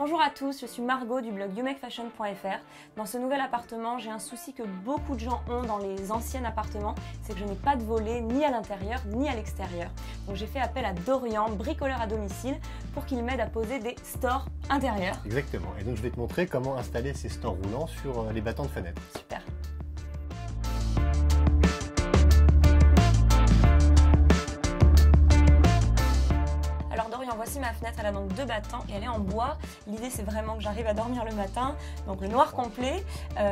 Bonjour à tous, je suis Margot du blog youmakefashion.fr. Dans ce nouvel appartement, j'ai un souci que beaucoup de gens ont dans les anciens appartements, c'est que je n'ai pas de volet ni à l'intérieur ni à l'extérieur. Donc j'ai fait appel à Dorian, bricoleur à domicile, pour qu'il m'aide à poser des stores intérieurs. Exactement, et donc je vais te montrer comment installer ces stores roulants sur les battants de fenêtres. Super. Voici ma fenêtre, elle a donc 2 battants et elle est en bois. L'idée c'est vraiment que j'arrive à dormir le matin, donc le noir complet.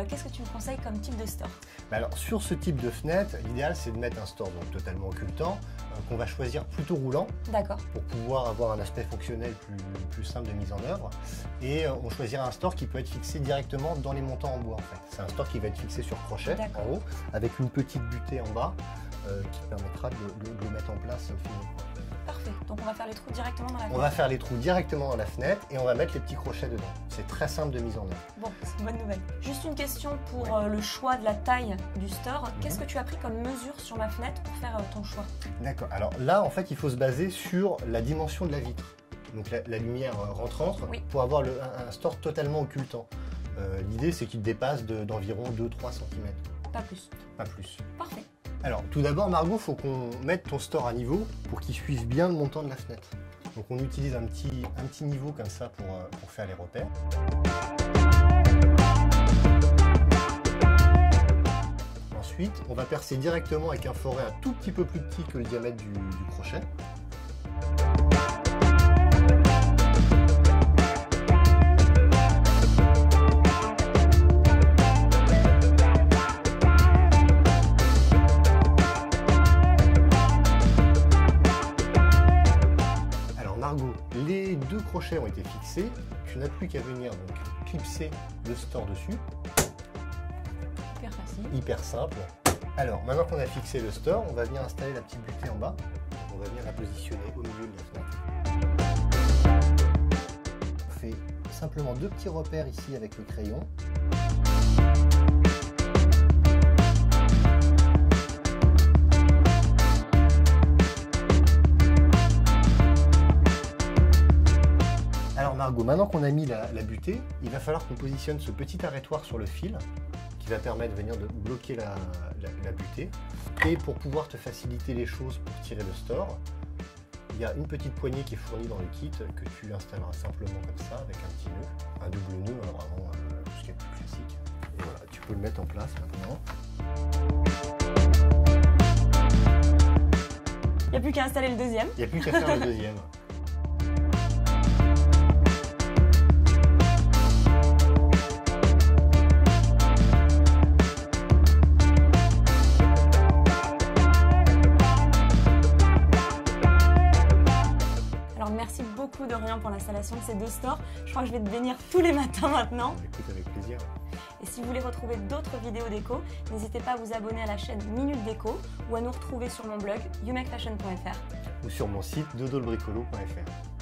Qu'est-ce que tu me conseilles comme type de store? Alors sur ce type de fenêtre, l'idéal c'est de mettre un store donc totalement occultant, qu'on va choisir plutôt roulant. D'accord. Pour pouvoir avoir un aspect fonctionnel plus simple de mise en œuvre. Et on choisira un store qui peut être fixé directement dans les montants en bois en fait. C'est un store qui va être fixé sur crochet en haut, avec une petite butée en bas qui permettra de le mettre en place fini. Parfait, donc on va faire les trous directement dans la fenêtre. On va faire les trous directement dans la fenêtre et on va mettre les petits crochets dedans. C'est très simple de mise en œuvre. Bon, c'est une bonne nouvelle. Juste une question pour le choix de la taille du store. Qu'est-ce que tu as pris comme mesure sur ma fenêtre pour faire ton choix? D'accord, alors là en fait il faut se baser sur la dimension de la vitre. Donc la lumière rentrante pour avoir un store totalement occultant. L'idée c'est qu'il dépasse d'environ 2-3 cm. Pas plus. Pas plus. Parfait. Alors tout d'abord Margot, il faut qu'on mette ton store à niveau pour qu'il suive bien le montant de la fenêtre. Donc on utilise un petit niveau comme ça pour faire les repères. Ensuite, on va percer directement avec un foret un tout petit peu plus petit que le diamètre du crochet. Les 2 crochets ont été fixés, tu n'as plus qu'à venir donc clipser le store dessus. Hyper facile. Hyper simple. Alors maintenant qu'on a fixé le store, on va venir installer la petite butée en bas. On va venir la positionner au milieu de la fenêtre. On fait simplement 2 petits repères ici avec le crayon. Margot, maintenant qu'on a mis la butée, il va falloir qu'on positionne ce petit arrêtoir sur le fil qui va permettre de venir de bloquer la butée. Et pour pouvoir te faciliter les choses pour tirer le store, il y a une petite poignée qui est fournie dans le kit que tu installeras simplement comme ça avec un petit nœud, un double nœud, vraiment ce qui est plus classique. Et voilà, tu peux le mettre en place maintenant. Il n'y a plus qu'à installer le deuxième. Il n'y a plus qu'à faire le deuxième. Merci beaucoup Dorian pour l'installation de ces 2 stores. Je crois que je vais te bénir tous les matins maintenant. Écoute, avec plaisir. Et si vous voulez retrouver d'autres vidéos déco, n'hésitez pas à vous abonner à la chaîne Minute Déco ou à nous retrouver sur mon blog youmakefashion.fr ou sur mon site dodolbricolo.fr.